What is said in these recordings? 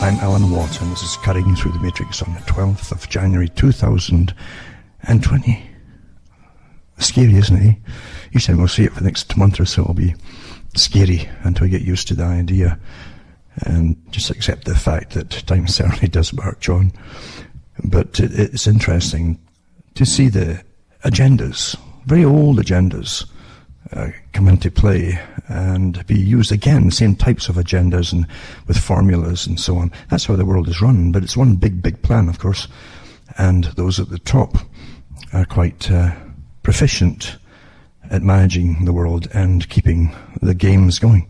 I'm Alan Watt, and this is Cutting Through the Matrix on the 12th of January 2020. Scary, isn't it? Each time we'll see it for the next month or so, it'll be scary until we get used to the idea and just accept the fact that time certainly does march on. But it's interesting to see the agendas, very old agendas, come into play and be used again, the same types of agendas and with formulas and so on. That's how the world is run, but it's one big plan, of course, and those at the top are quite proficient at managing the world and keeping the games going,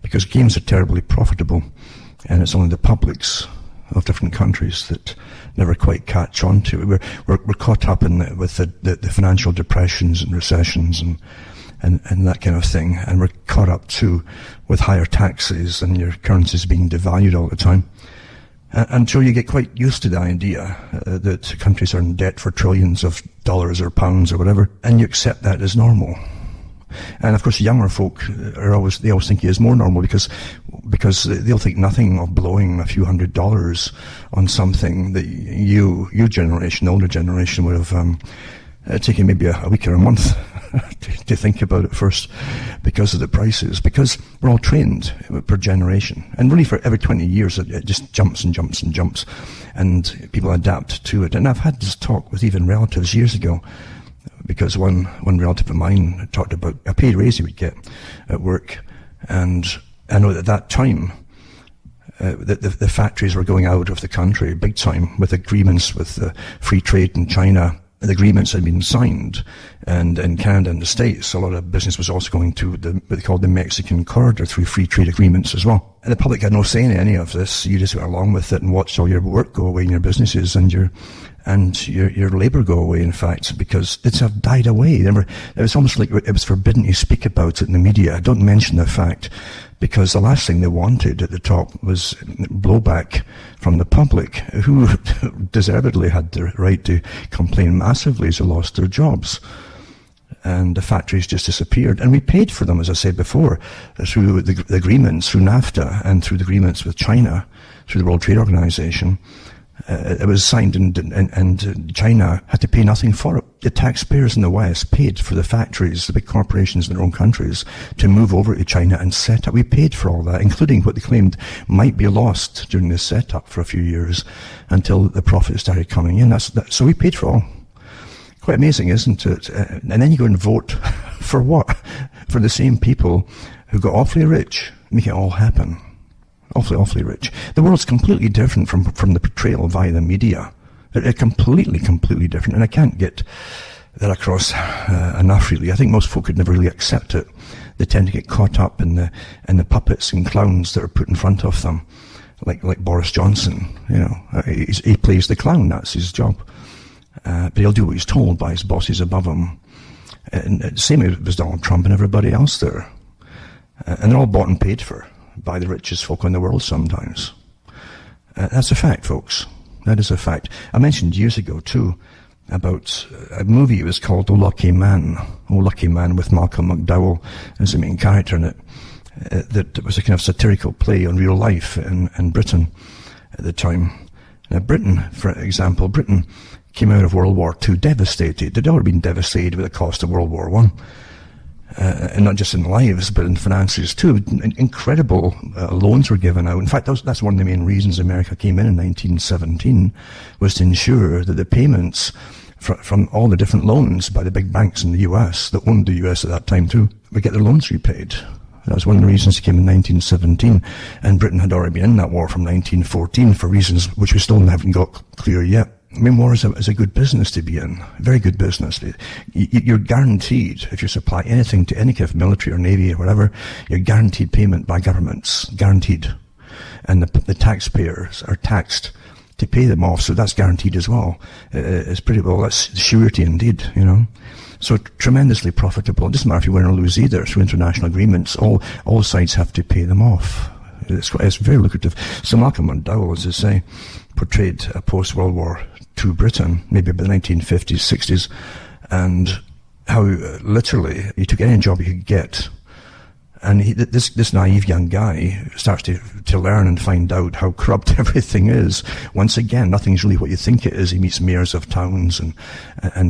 because games are terribly profitable, and it's only the publics of different countries that never quite catch on to it. We're caught up with the financial depressions and recessions and that kind of thing, and we're caught up too with higher taxes and your currencies being devalued all the time, until you get quite used to the idea that countries are in debt for trillions of dollars or pounds or whatever, and you accept that as normal. And of course, younger folk always think it is more normal because they'll think nothing of blowing a few $100s on something that your generation, the older generation, would have taken maybe a week or a month to think about it first, because of the prices, because we're all trained per generation, and really for every 20 years it just jumps and jumps and jumps, and people adapt to it. And I've had this talk with even relatives years ago, because one relative of mine talked about a pay raise he would get at work, and I know that at that time the factories were going out of the country big time with agreements with free trade in China. The agreements had been signed, and in Canada and the States, a lot of business was also going to what they called the Mexican corridor through free trade agreements as well. And the public had no say in any of this. You just went along with it and watched all your work go away in your businesses and your labour go away, in fact, because it's died away. It was almost like it was forbidden to speak about it in the media. Don't mention the fact, because the last thing they wanted at the top was blowback from the public, who deservedly had the right to complain massively as they lost their jobs. And the factories just disappeared. And we paid for them, as I said before, through the agreements, through NAFTA, and through the agreements with China, through the World Trade Organization. It was signed, and China had to pay nothing for it. The taxpayers in the West paid for the factories, the big corporations in their own countries, to move over to China and set up. We paid for all that, including what they claimed might be lost during this setup for a few years, until the profits started coming in. So we paid for all. Quite amazing, isn't it? And then you go and vote for what? For the same people who got awfully rich, make it all happen. Awfully rich. The world's completely different from the portrayal via the media. They're completely different, and I can't get that across enough, really. I think most folk could never really accept it. They tend to get caught up in the puppets and clowns that are put in front of them, like Boris Johnson. You know, he plays the clown. That's his job. But he'll do what he's told by his bosses above him. And same as Donald Trump and everybody else there. And they're all bought and paid for by the richest folk in the world sometimes. That's a fact, folks. That is a fact. I mentioned years ago, too, about a movie. It was called Oh Lucky Man, with Malcolm McDowell as the main character in it. That was a kind of satirical play on real life in Britain at the time. Now, Britain, for example, came out of World War II devastated. They'd already been devastated with the cost of World War I. And not just in lives, but in finances too. Incredible loans were given out. In fact, that's one of the main reasons America came in 1917, was to ensure that the payments from all the different loans by the big banks in the US, that owned the US at that time too, would get their loans repaid. That was one of the reasons it came in 1917. And Britain had already been in that war from 1914 for reasons which we still haven't got clear yet. I mean, war is a good business to be in. Very good business. You're guaranteed, if you supply anything to any kind of military or navy or whatever, you're guaranteed payment by governments. Guaranteed. And the taxpayers are taxed to pay them off, so that's guaranteed as well. It's pretty well, that's surety indeed, you know. So tremendously profitable. It doesn't matter if you win or lose either. Through international agreements, all sides have to pay them off. It's very lucrative. So Malcolm McDowell, as I say, portrayed a post-World War II Britain, maybe by the 1950s, 60s, and how literally you took any job you could get, And this naive young guy starts to learn and find out how corrupt everything is. Once again, nothing's really what you think it is. He meets mayors of towns and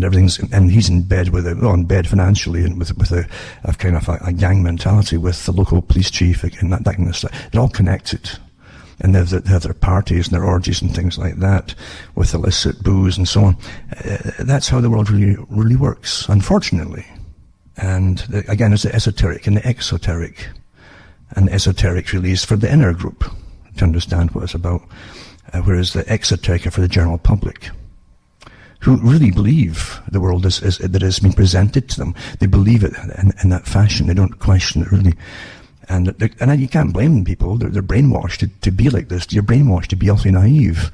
everything's, and he's in bed in bed financially and with a kind of a gang mentality with the local police chief and that kind of stuff. They're all connected. And they have their parties and their orgies and things like that with illicit booze and so on. That's how the world really works, unfortunately. And again, it's the esoteric and the exoteric. And the esoteric really is for the inner group to understand what it's about, whereas the exoteric are for the general public, who really believe the world that has been presented to them. They believe it in that fashion. They don't question it really. And you can't blame people. They're brainwashed to be like this. You're brainwashed to be awfully naive.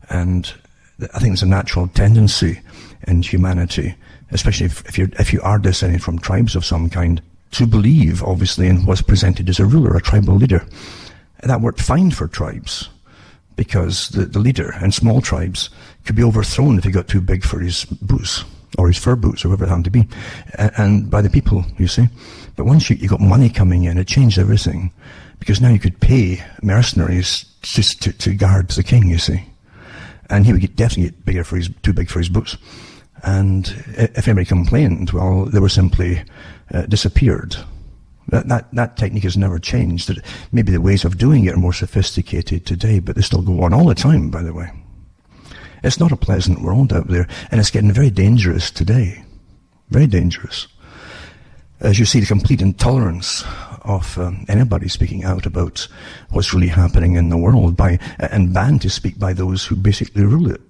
And I think there's a natural tendency in humanity, especially if you are descended from tribes of some kind, to believe, obviously, in what's presented as a ruler, a tribal leader. And that worked fine for tribes, because the leader in small tribes could be overthrown if he got too big for his boots, or his fur boots, or whatever it happened to be, and by the people, you see. But once you got money coming in, it changed everything, because now you could pay mercenaries just to guard the king, you see. And he would definitely get too big for his boots. And if anybody complained, well, they were simply disappeared. That technique has never changed. Maybe the ways of doing it are more sophisticated today, but they still go on all the time, by the way. It's not a pleasant world out there, and it's getting very dangerous today. Very dangerous. As you see, the complete intolerance of anybody speaking out about what's really happening in the world, and banned to speak by those who basically rule it.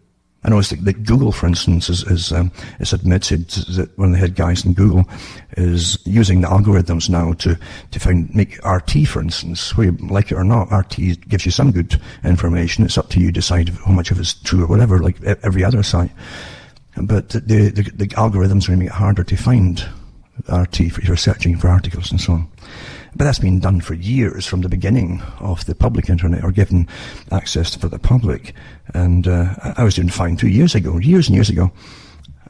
I know that Google, for instance, is admitted that one of the head guys in Google is using the algorithms now to make RT, for instance, where you like it or not. RT gives you some good information. It's up to you to decide how much of it's true or whatever, like every other site. But the algorithms are making it harder to find RT if you're searching for articles and so on. But that's been done for years, from the beginning of the public internet, or given access for the public. And I was doing fine years and years ago,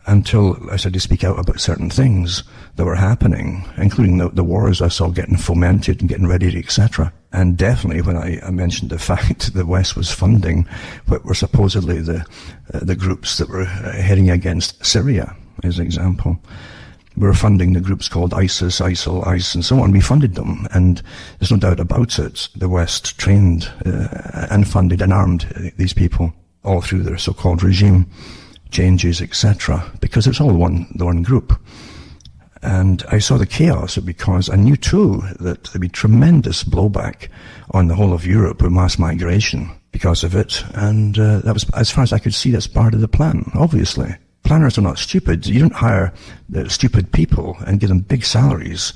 until I started to speak out about certain things that were happening, including the wars I saw getting fomented and getting ready, etc. And definitely when I mentioned the fact the West was funding what were supposedly the groups that were heading against Syria, as an example. We were funding the groups called ISIS, ISIL, ICE, and so on. We funded them, and there's no doubt about it. The West trained and funded and armed these people all through their so-called regime changes, etc., because it's all the one group. And I saw the chaos because I knew too that there'd be tremendous blowback on the whole of Europe with mass migration because of it. And that was, as far as I could see, that's part of the plan, obviously. Planners are not stupid. You don't hire the stupid people and give them big salaries,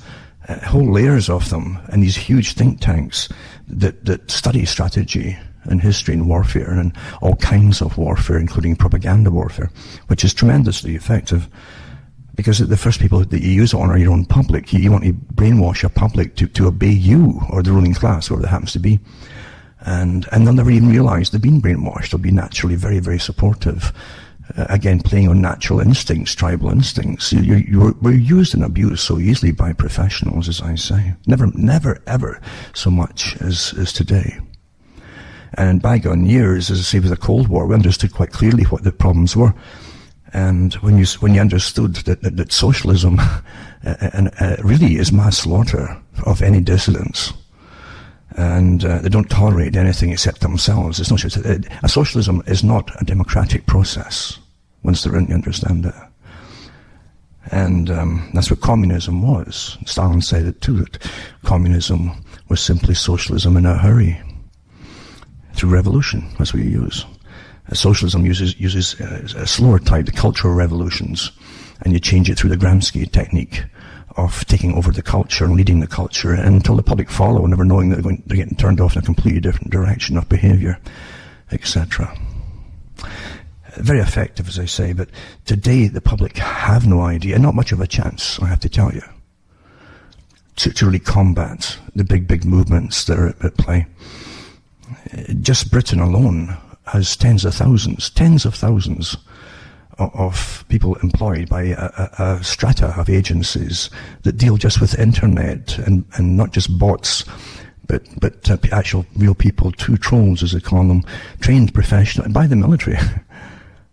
whole layers of them, and these huge think tanks that study strategy and history and warfare and all kinds of warfare, including propaganda warfare, which is tremendously effective. Because the first people that you use it on are your own public. You want to brainwash your public to obey you or the ruling class, whoever that happens to be. And they'll never even realize they've been brainwashed. They'll be naturally very, very supportive. Again, playing on natural instincts, tribal instincts. We're used and abused so easily by professionals, as I say. Never, ever so much as today. And in bygone years, as I say, with the Cold War, we understood quite clearly what the problems were. And when you understood that socialism really is mass slaughter of any dissidents, and they don't tolerate anything except themselves. It's not a socialism is not a democratic process. Once they're in, you understand it. And that's what communism was. Stalin said it too, that communism was simply socialism in a hurry. Through revolution, that's what you use. Socialism uses a slower type, the cultural revolutions, and you change it through the Gramsci technique of taking over the culture and leading the culture until the public follow, never knowing that they're getting turned off in a completely different direction of behavior, etc. Very effective, as I say, but today the public have no idea, and not much of a chance, I have to tell you, to really combat the big movements that are at play. Just Britain alone has tens of thousands of people employed by a strata of agencies that deal just with internet and not just bots, but actual real people, true trolls as they call them, trained professionally by the military,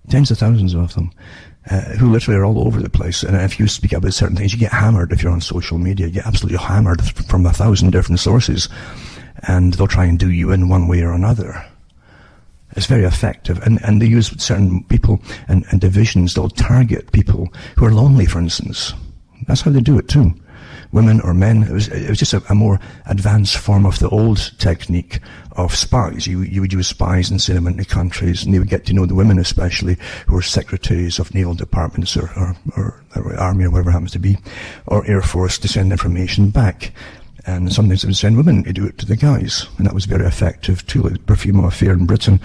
tens of thousands of them, who literally are all over the place. And if you speak about certain things, you get hammered. If you're on social media, you get absolutely hammered from 1,000 different sources, and they'll try and do you in one way or another. It's very effective, and they use certain people and divisions. They'll target people who are lonely, for instance. That's how they do it too. Women or men. It was just a more advanced form of the old technique of spies. You would use spies and send them into countries, and they would get to know the women, especially, who were secretaries of naval departments or army or whatever it happens to be, or air force, to send information back. And sometimes they would send women to do it to the guys, and that was very effective too. Like the perfume affair in Britain,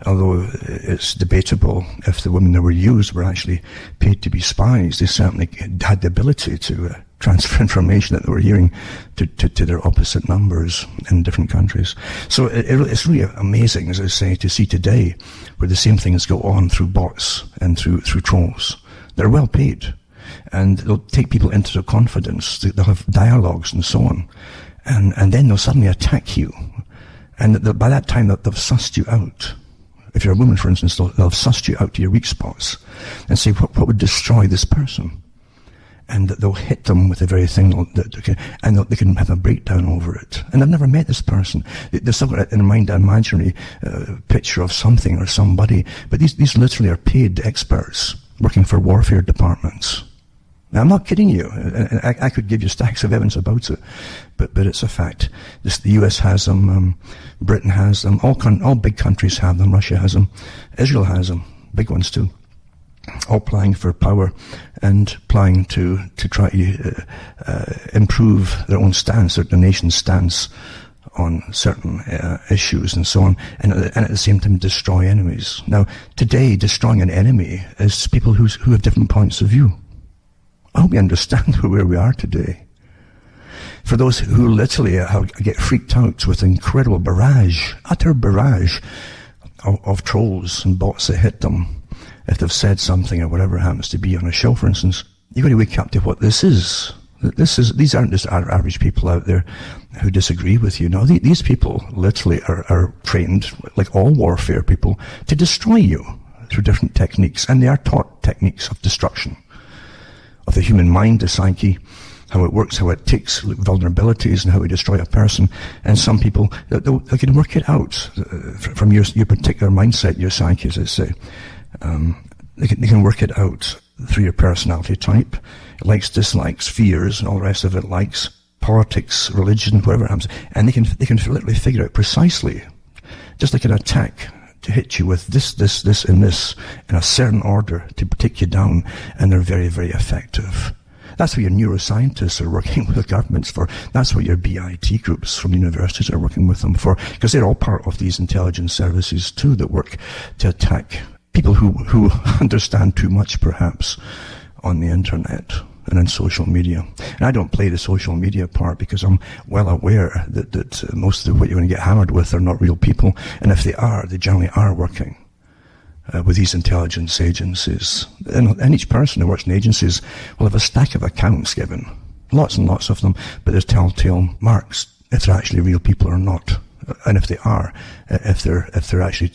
although it's debatable if the women that were used were actually paid to be spies, they certainly had the ability to transfer information that they were hearing to their opposite numbers in different countries. So it's really amazing, as I say, to see today where the same things go on through bots and through trolls. They're well paid. And they'll take people into their confidence. They'll have dialogues and so on. And then they'll suddenly attack you. And by that time, they've sussed you out. If you're a woman, for instance, they'll have sussed you out to your weak spots and say, what would destroy this person? And they'll hit them with the very thing, and they can have a breakdown over it. And they've never met this person. They've still got in their mind an imaginary picture of something or somebody. But these literally are paid experts working for warfare departments. Now, I'm not kidding you. I could give you stacks of evidence about it, but it's a fact. The US has them, Britain has them, all big countries have them, Russia has them, Israel has them, big ones too. All plying for power and plying to try to improve their own stance, their nation's stance on certain issues and so on, and at the same time destroy enemies. Now, today, destroying an enemy is people who have different points of view. I hope you understand where we are today. For those who literally get freaked out with incredible barrage, utter barrage of trolls and bots that hit them, if they've said something or whatever it happens to be on a show, for instance, you've got to wake up to what this is. These aren't just average people out there who disagree with you. No, these people literally are trained, like all warfare people, to destroy you through different techniques. And they are taught techniques of destruction of the human mind, the psyche, how it works, how it takes vulnerabilities and how we destroy a person. And some people, they can work it out from your particular mindset, your psyche, as I say. They can work it out through your personality type, likes, dislikes, fears, and all the rest of it, likes, politics, religion, whatever it happens. And they can literally figure out precisely, just like an attack, to hit you with this, and this in a certain order to take you down, and they're very, very effective. That's what your neuroscientists are working with governments for. That's what your BIT groups from universities are working with them for, because they're all part of these intelligence services too that work to attack people who understand too much, perhaps, on the internet and on social media. And I don't play the social media part because I'm well aware that most of what you're going to get hammered with are not real people. And if they are, they generally are working with these intelligence agencies. And each person who works in agencies will have a stack of accounts given. Lots and lots of them, but there's telltale marks if they're actually real people or not. And if they are, if they're actually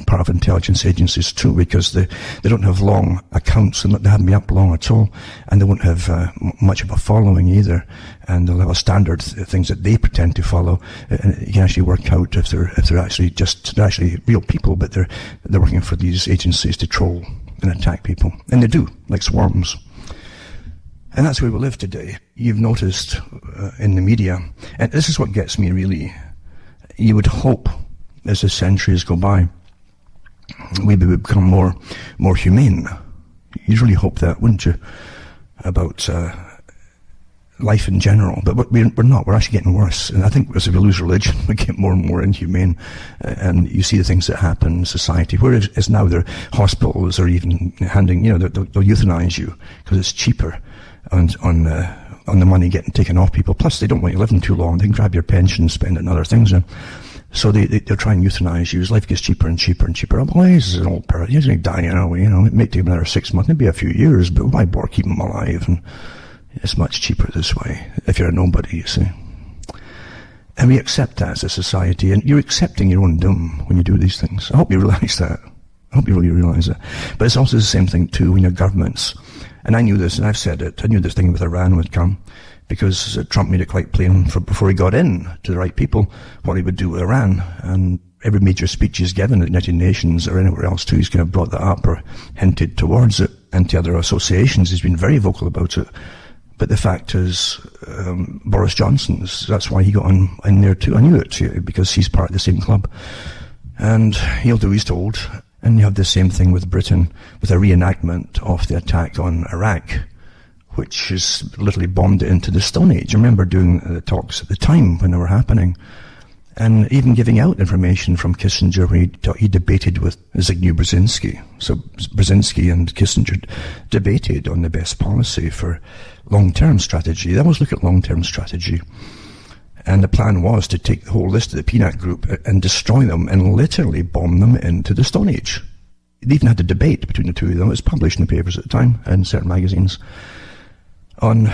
part of intelligence agencies too, because they don't have long accounts, and they haven't been up long at all, and they won't have much of a following either, and they'll have a standard things that they pretend to follow. And you can actually work out if they're actually real people, but they're working for these agencies to troll and attack people, and they do, like swarms. And that's where we live today. You've noticed in the media, and this is what gets me really. You would hope, as the centuries go by, we would become more humane. You'd really hope that, wouldn't you? About life in general. But we're not. We're actually getting worse. And I think as we lose religion, we get more and more inhumane. And you see the things that happen in society. Whereas now their hospitals are even handing, they'll euthanize you because it's cheaper on the money getting taken off people. Plus, they don't want you living too long. They can grab your pension and spend it on other things. So they'll try and euthanize you. As life gets cheaper and cheaper and cheaper. Well, this is an old parrot. He's going to die anyway. It may take another 6 months, maybe a few years, but why bother keeping him alive? And it's much cheaper this way, if you're a nobody, you see. And we accept that as a society, and you're accepting your own doom when you do these things. I hope you realize that. I hope you really realize that. But it's also the same thing, too, when your governments, and I knew this, and I've said it, I knew this thing with Iran would come, because Trump made it quite plain before he got in to the right people what he would do with Iran. And every major speech he's given at the United Nations or anywhere else too, he's kind of brought that up or hinted towards it. And to other associations, he's been very vocal about it. But the fact is, Boris Johnson's, that's why he got in there too. I knew it, because he's part of the same club. And he'll do what he's told. And you have the same thing with Britain, with a reenactment of the attack on Iraq, which is literally bombed it into the Stone Age. I remember doing the talks at the time when they were happening, and even giving out information from Kissinger when he debated with Zbigniew Brzezinski. So Brzezinski and Kissinger debated on the best policy for long-term strategy. They always look at long-term strategy. And the plan was to take the whole list of the Peanut Group and destroy them and literally bomb them into the Stone Age. They even had a debate between the two of them. It was published in the papers at the time and certain magazines on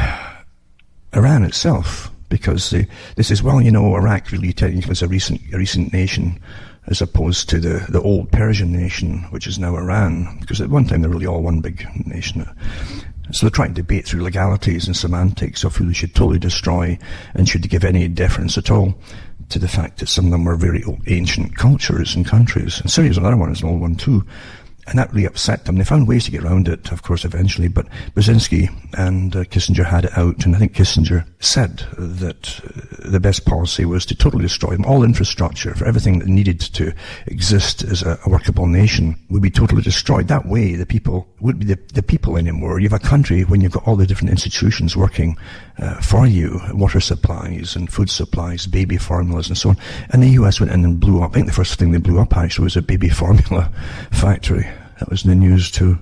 Iran itself, because they says, well, Iraq really technically is a recent nation as opposed to the old Persian nation, which is now Iran, because at one time they're really all one big nation. So they're trying to debate through legalities and semantics of who they should totally destroy and should give any deference at all to the fact that some of them were very old, ancient cultures and countries. And Syria's another one, is an old one too. And that really upset them. They found ways to get around it, of course, eventually. But Brzezinski and Kissinger had it out. And I think Kissinger said that the best policy was to totally destroy them. All infrastructure for everything that needed to exist as a workable nation would be totally destroyed. That way, the people wouldn't be the people anymore. You have a country when you've got all the different institutions working for you, water supplies and food supplies, baby formulas and so on. And the US went in and blew up. I think the first thing they blew up actually was a baby formula factory. That was in the news too.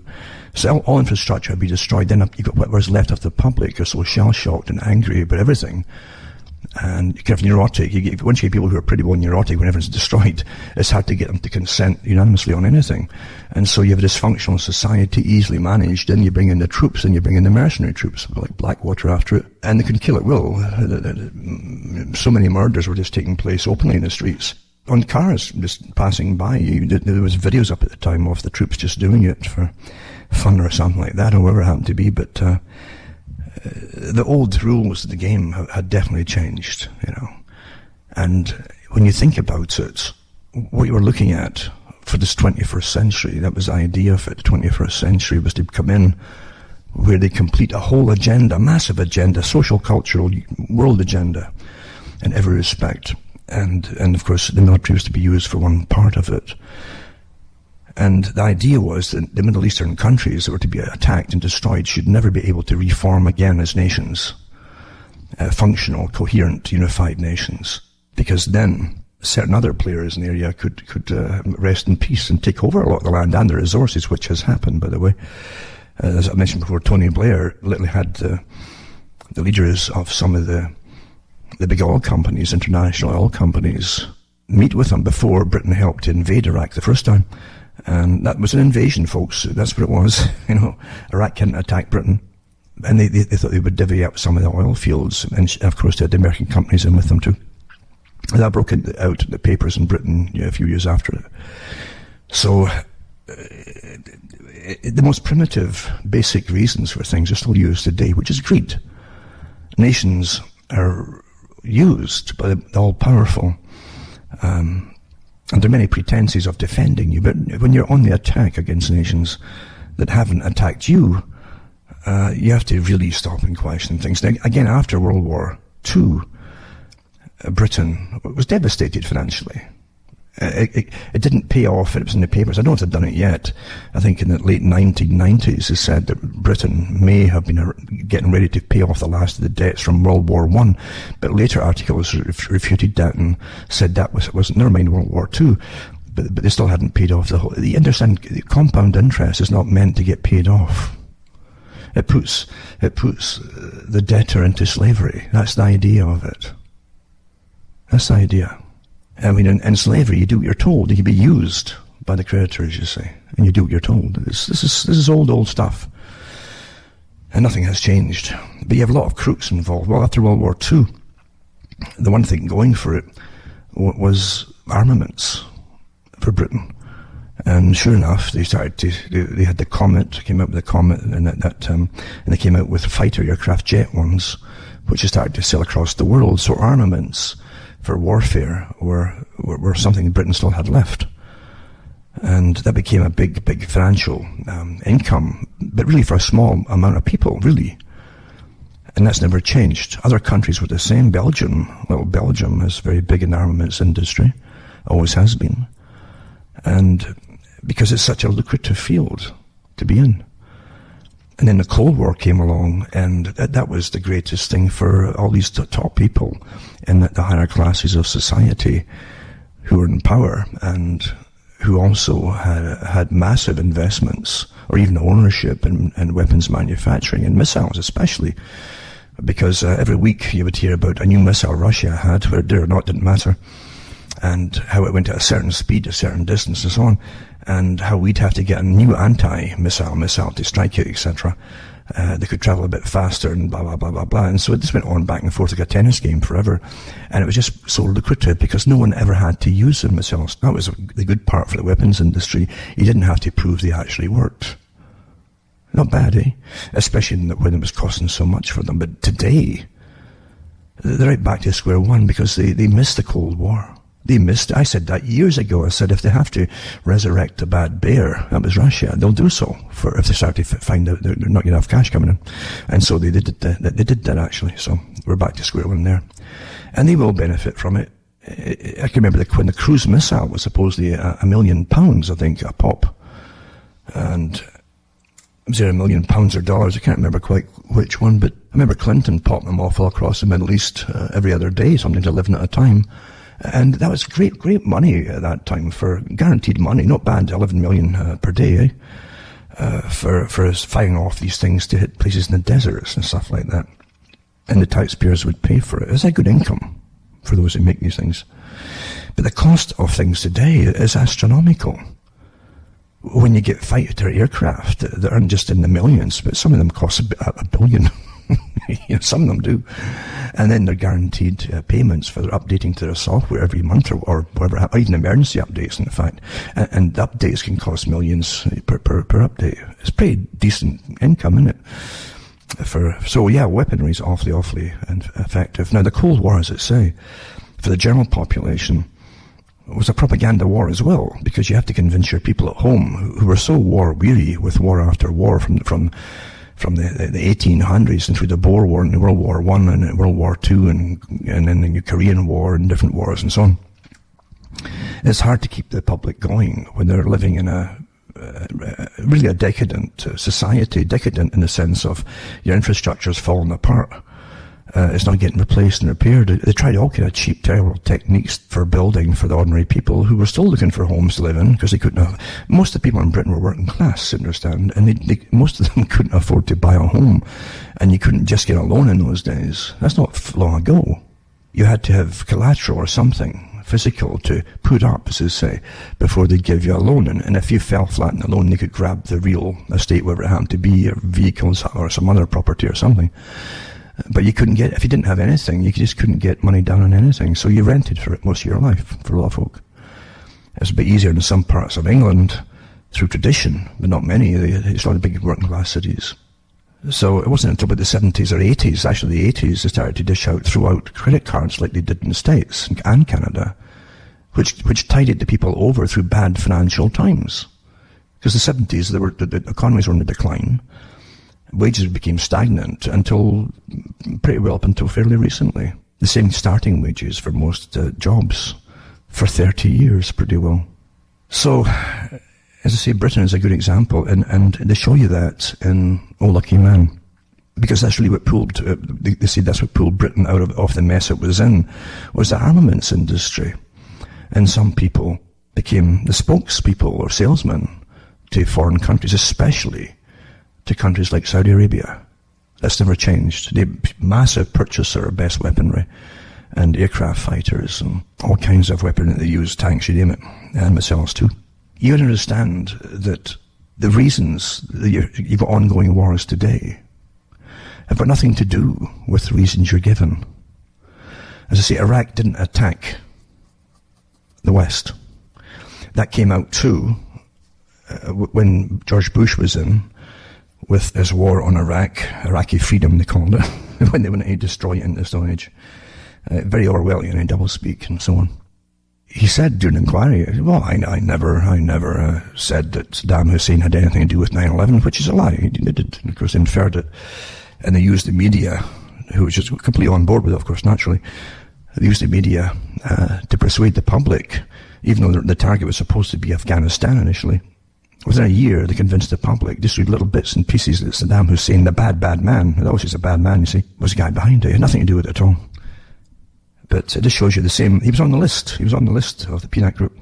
So all infrastructure would be destroyed. Then you got whatever's left of the public are so shell-shocked and angry about everything. And you kind of neurotic. Once you get people who are pretty well neurotic when everything's destroyed, it's hard to get them to consent unanimously on anything. And so you have a dysfunctional society easily managed. Then you bring in the troops, and you bring in the mercenary troops, like Blackwater after it. And they can kill at will. So many murders were just taking place openly in the streets. On cars just passing by, there was videos up at the time of the troops just doing it for fun or something like that, or whatever it happened to be. But the old rules of the game had definitely changed, And when you think about it, what you were looking at for this 21st century, that was the idea of it. The 21st century was to come in where they complete a whole agenda, massive agenda, social, cultural, world agenda in every respect. And of course, the military was to be used for one part of it. And the idea was that the Middle Eastern countries that were to be attacked and destroyed should never be able to reform again as nations, functional, coherent, unified nations. Because then certain other players in the area could rest in peace and take over a lot of the land and the resources, which has happened, by the way. As I mentioned before, Tony Blair literally had the leaders of some of the big oil companies, international oil companies, meet with them before Britain helped invade Iraq the first time. And that was an invasion, folks. That's what it was. Iraq hadn't attacked Britain. And they thought they would divvy up some of the oil fields. And of course, they had the American companies in with them too. And that broke out in the papers in Britain a few years after it. So, the most primitive, basic reasons for things are still used today, which is greed. Nations are used by the all-powerful under many pretenses of defending you, but when you're on the attack against nations that haven't attacked you, you have to really stop and question things. Now, again, after World War II, Britain was devastated financially. It didn't pay off. It was in the papers. I don't know if they've done it yet. I think in the late 1990s, it said that Britain may have been getting ready to pay off the last of the debts from World War I. But later articles refuted that and said that wasn't, never mind World War II. But they still hadn't paid off the whole. You understand, the compound interest is not meant to get paid off. It puts the debtor into slavery. That's the idea of it. That's the idea. I mean, in slavery, you do what you're told. You can be used by the creditors, you say, and you do what you're told. This is old stuff. And nothing has changed. But you have a lot of crooks involved. Well, after World War II, the one thing going for it was armaments for Britain. And sure enough, they had the Comet, came out with the Comet, and and they came out with fighter aircraft jet ones, which started to sell across the world. So armaments for warfare were something Britain still had left. And that became a big financial income, but really for a small amount of people, really. And that's never changed. Other countries were the same. Belgium is very big in the armaments industry, always has been. And because it's such a lucrative field to be in. And then the Cold War came along, and that was the greatest thing for all these top people in the higher classes of society who were in power and who also had massive investments or even ownership in weapons manufacturing and missiles especially, because every week you would hear about a new missile Russia had, whether it did or not didn't matter, and how it went at a certain speed, a certain distance and so on, and how we'd have to get a new anti-missile to strike it, etc. They could travel a bit faster and blah, blah, blah, blah, blah. And so it just went on back and forth like a tennis game forever. And it was just so lucrative because no one ever had to use the missiles. That was the good part for the weapons industry. You didn't have to prove they actually worked. Not bad, eh? Especially when it was costing so much for them. But today, they're right back to square one because they missed the Cold War. They missed it. I said that years ago. I said if they have to resurrect a bad bear, that was Russia, they'll do so if they start to find out they're not going to have cash coming in. And so they did that actually. So we're back to square one there. And they will benefit from it. I can remember when the cruise missile was supposedly £1 million, I think, a pop. And was it £1 million or dollars? I can't remember quite which one, but I remember Clinton popping them off all across the Middle East every other day, something to 11 at a time. And that was great money at that time for guaranteed money. Not bad, 11 million per day, for firing off these things to hit places in the deserts and stuff like that. And the taxpayers would pay for it. It's a good income for those who make these things. But the cost of things today is astronomical. When you get fighter aircraft that aren't just in the millions, but some of them cost a billion. Some of them do. And then they're guaranteed payments for their updating to their software every month or whatever, or even emergency updates, in fact. And the updates can cost millions per update. It's pretty decent income, isn't it? So yeah, weaponry is awfully effective. Now the Cold War, as I say, for the general population, was a propaganda war as well, because you have to convince your people at home who were so war weary with war after war from the 1800s and through the Boer War and World War I and World War II and then the Korean War and different wars and so on. It's hard to keep the public going when they're living in really a decadent society, decadent in the sense of your infrastructure's falling apart. It's not getting replaced and repaired. They tried all kind of cheap, terrible techniques for building for the ordinary people who were still looking for homes to live in because they couldn't have. Most of the people in Britain were working class, you understand, and most of them couldn't afford to buy a home, and you couldn't just get a loan in those days. That's not long ago. You had to have collateral or something physical to put up, as they say, before they'd give you a loan. And if you fell flat in the loan, they could grab the real estate, wherever it happened to be, or vehicles or some other property or something. But you couldn't get, if you didn't have anything, you just couldn't get money down on anything. So you rented for it most of your life, for a lot of folk. It's a bit easier in some parts of England through tradition, but not many. It's not big working class cities. So it wasn't until about the 70s or 80s, actually the 80s, they started to dish out throughout credit cards like they did in the States and Canada, which tided the people over through bad financial times. Because the 70s, the economies were in a decline. Wages became stagnant until pretty well up until fairly recently. The same starting wages for most jobs for 30 years, pretty well. So, as I say, Britain is a good example, and they show you that in Oh Lucky Man, because that's really what pulled. They say that's what pulled Britain out of the mess it was in, was the armaments industry, and some people became the spokespeople or salesmen to foreign countries, especially to countries like Saudi Arabia. That's never changed. They're a massive purchaser of best weaponry and aircraft fighters. And all kinds of weaponry they use, tanks, you name it, and missiles too. You understand that the reasons that you've got ongoing wars today have got nothing to do with the reasons you're given. As I say, Iraq didn't attack the West. That came out too when George Bush was in with his war on Iraq, Iraqi freedom they called it, when they went to destroy it in the Stone Age. Very Orwellian and doublespeak and so on. He said during the inquiry, well, I never said that Saddam Hussein had anything to do with 9/11, which is a lie. He did, of course, inferred it. And they used the media, who was just completely on board with it, of course, naturally. They used the media to persuade the public, even though the target was supposed to be Afghanistan initially. Within a year, they convinced the public, just read little bits and pieces, that Saddam Hussein, the bad man, that was just a bad man, you see, was the guy behind it. It had nothing to do with it at all. But it just shows you the same. He was on the list. He was on the list of the PNAC group.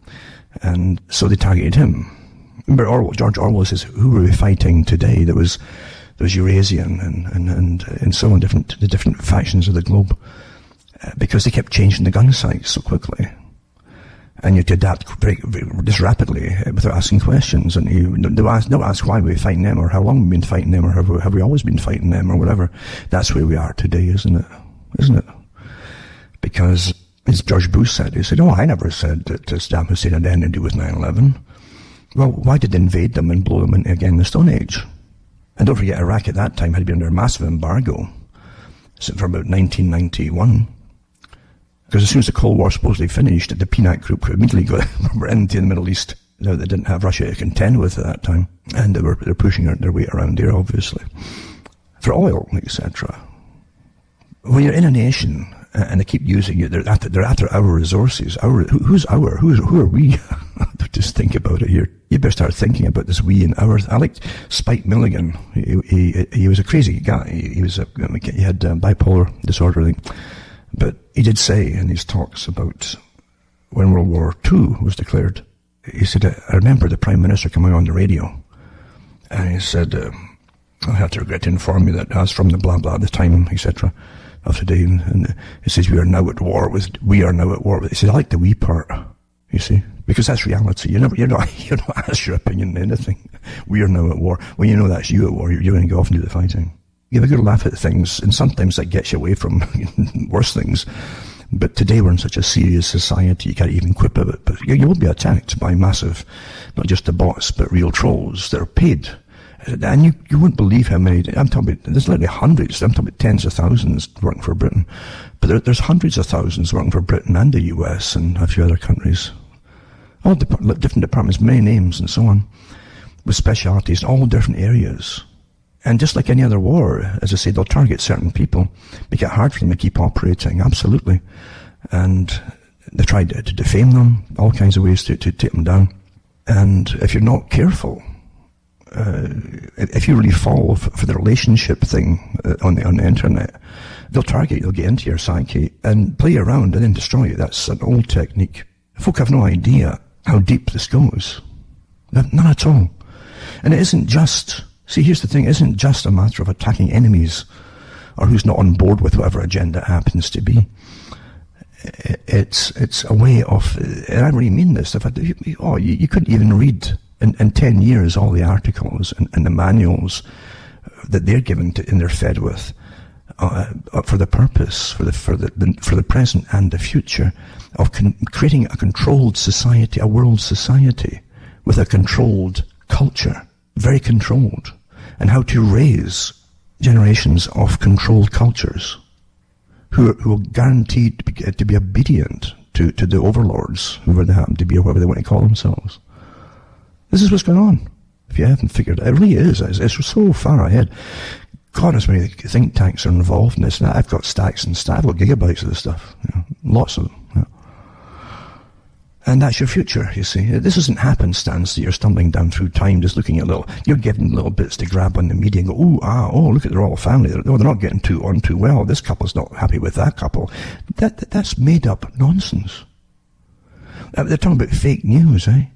And so they targeted him. Remember George Orwell says, who were we fighting today? There was Eurasian and so on, the different factions of the globe. Because they kept changing the gun sights so quickly. And you had to adapt very just rapidly without asking questions. And you don't ask why we're fighting them, or how long we've been fighting them, or have we always been fighting them, or whatever. That's where we are today, isn't it? Isn't it? Because, as George Bush said, he said, I never said that Saddam Hussein had anything to do with 9/11. Well, why did they invade them and blow them into, again, the Stone Age? And don't forget, Iraq at that time had been under a massive embargo for about 1991. Because as soon as the Cold War supposedly finished, the PNAC group immediately were into the Middle East. They didn't have Russia to contend with at that time. And they're pushing their weight around there, obviously, for oil, etc. When you're in a nation, and they keep using it, they're after our resources. Who's our? Who are we? Just think about it here. You better start thinking about this we and our. I liked Spike Milligan. He was a crazy guy. He had bipolar disorder, I think. But he did say in his talks about when World War II was declared, he said, I remember the Prime Minister coming on the radio, and he said, I have to regret to inform you that as from the blah blah, the time, etc., of today, and he says, we are now at war. He said, I like the we part, you see, because that's reality. You're not asked your opinion on anything. We are now at war. When you know that's you at war, you're going to go off and do the fighting. You have a good laugh at things, and sometimes that gets you away from worse things. But today we're in such a serious society, you can't even quip of it. But you will be attacked by massive, not just the bots, but real trolls that are paid. And you wouldn't believe how many, I'm talking about, there's literally hundreds, I'm talking about tens of thousands working for Britain. But there's hundreds of thousands working for Britain and the US and a few other countries. All different departments, many names and so on, with specialities in all different areas. And just like any other war, as I say, they'll target certain people, make it hard for them to keep operating, absolutely. And they try to defame them, all kinds of ways to take them down. And if you're not careful, if you really fall for the relationship thing on the internet, they'll target you, they'll get into your psyche and play around and then destroy you. That's an old technique. Folk have no idea how deep this goes. None at all. And it isn't just... See, here's the thing, it isn't just a matter of attacking enemies or who's not on board with whatever agenda it happens to be. It's a way of, and I really mean this, you couldn't even read in 10 years all the articles and the manuals that they're given to, and they're fed with for the purpose, for the present and the future of creating a controlled society, a world society with a controlled culture, very controlled. And how to raise generations of controlled cultures who are guaranteed to be obedient to the overlords, whoever they happen to be or whatever they want to call themselves. This is what's going on. If you haven't figured it, it really is. It's so far ahead. God knows many think tanks are involved in this. I've got stacks and stacks, I've got gigabytes of this stuff. Lots of them. And that's your future, you see. This isn't happenstance that you're stumbling down through time just looking at you're getting little bits to grab on the media and go, look at their all family. They're not getting on too well. This couple's not happy with that couple. That's made up nonsense. They're talking about fake news, eh?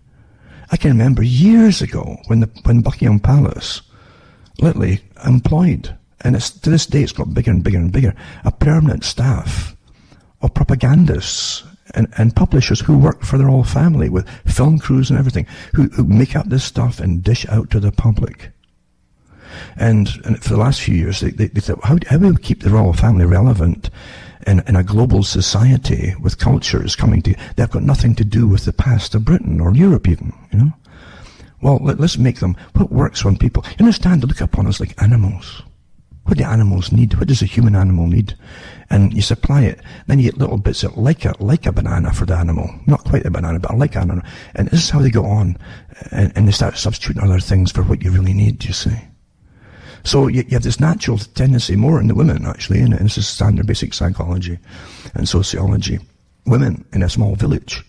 I can remember years ago when Buckingham Palace literally employed, and to this day it's got bigger and bigger and bigger, a permanent staff of propagandists and publishers who work for their whole family with film crews and everything, who make up this stuff and dish out to the public. And for the last few years, they thought, how do we keep the royal family relevant in a global society with cultures coming to, they've got nothing to do with the past of Britain or Europe even, you know? Well, let's make them, what works when people, you understand, they look upon us like animals. What do animals need? What does a human animal need? And you supply it, then you get little bits of like a banana for the animal. Not quite a banana, but like an animal. And this is how they go on, and they start substituting other things for what you really need, you see. So you have this natural tendency, more in the women actually, and this is standard basic psychology and sociology. Women in a small village,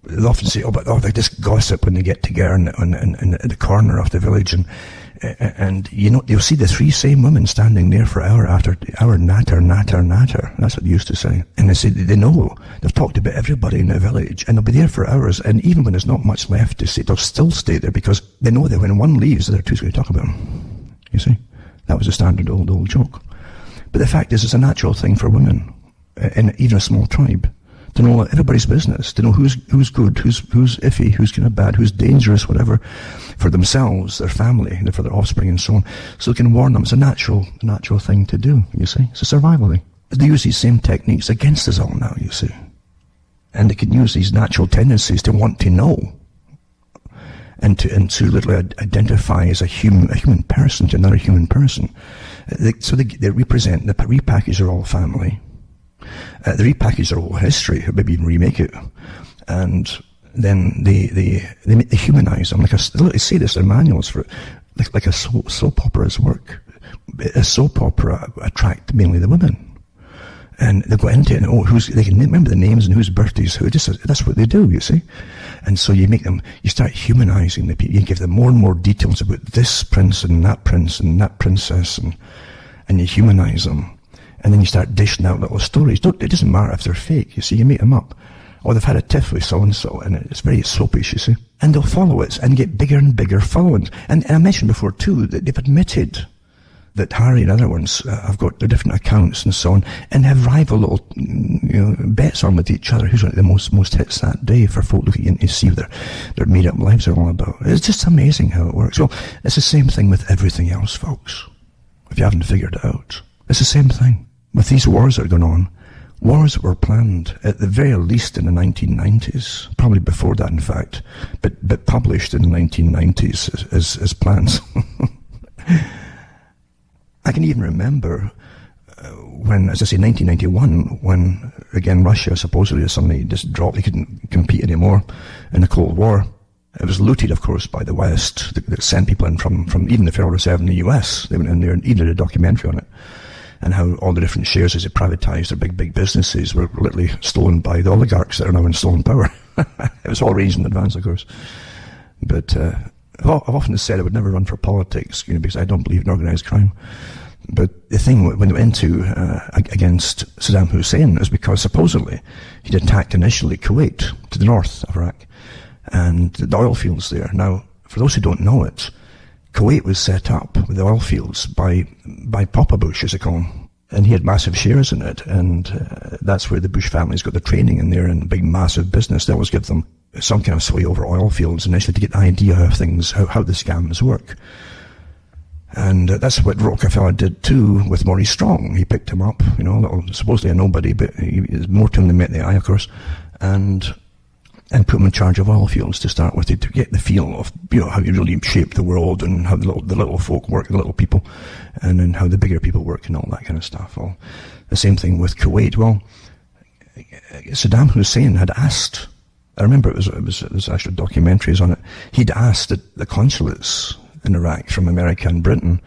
they often say, they just gossip when they get together in the corner of the village, and you know, you'll see the three same women standing there for hour after hour, natter. That's what they used to say. And they say they know, they've talked about everybody in the village, and they'll be there for hours, and even when there's not much left to say, they'll still stay there because they know that when one leaves, the other two's going to talk about them. You see? That was a standard old joke. But the fact is, it's a natural thing for women, in even a small tribe, to know everybody's business, to know who's good, who's iffy, who's kind of bad, who's dangerous, whatever, for themselves, their family, for their offspring and so on. So they can warn them. It's a natural thing to do, you see. It's a survival thing. They use these same techniques against us all now, you see. And they can use these natural tendencies to want to know, and to literally identify as a human person to another human person. So they represent, they repackage their whole family. They repackage their whole history, or maybe even remake it. And then they humanize them. They say this in manuals for it, like a soap opera's work. A soap opera attract mainly the women. And they go into it, and they can remember the names and whose birthdays, that's what they do, you see. And so you start humanizing the people, you give them more and more details about this prince and that princess, and you humanize them. And then you start dishing out little stories. It doesn't matter if they're fake, you see, you make them up. Or they've had a tiff with so-and-so, and it's very soapish, you see. And they'll follow it, and get bigger and bigger followings. And I mentioned before too, that they've admitted that Harry and other ones have got their different accounts and so on, and have rival little bets on with each other who's going to get the most hits that day for folk looking in to see what their made-up lives are all about. It's just amazing how it works. Well, it's the same thing with everything else, folks, if you haven't figured it out. It's the same thing. With these wars that are going on, wars that were planned at the very least in the 1990s, probably before that in fact, but published in the 1990s as plans. I can even remember when, as I say, 1991, when, again, Russia supposedly suddenly just dropped, they couldn't compete anymore in the Cold War. It was looted, of course, by the West, that sent people in from even the Federal Reserve in the US. They went in there and even did a documentary on it, and how all the different shares as they privatized their big businesses were literally stolen by the oligarchs that are now in stolen power. It was all arranged in advance, of course. But I've often said I would never run for politics, because I don't believe in organized crime. But the thing when they went into against Saddam Hussein is because supposedly he'd attacked initially Kuwait to the north of Iraq and the oil fields there. Now, for those who don't know it, Kuwait was set up with the oil fields by Papa Bush, as they call him. And he had massive shares in it, and that's where the Bush family's got their training in there, and big massive business. They always give them some kind of sway over oil fields initially to get the idea of things, how the scams work. And that's what Rockefeller did too with Maurice Strong. He picked him up, supposedly a nobody, but there's more to him than met the eye, of course, and put him in charge of oil fields to start with, to get the feel of how you really shape the world, and how the little folk work, the little people, and then how the bigger people work and all that kind of stuff. Well, the same thing with Kuwait. Well, Saddam Hussein had asked, I remember it was actual documentaries on it, he'd asked the consulates in Iraq from America and Britain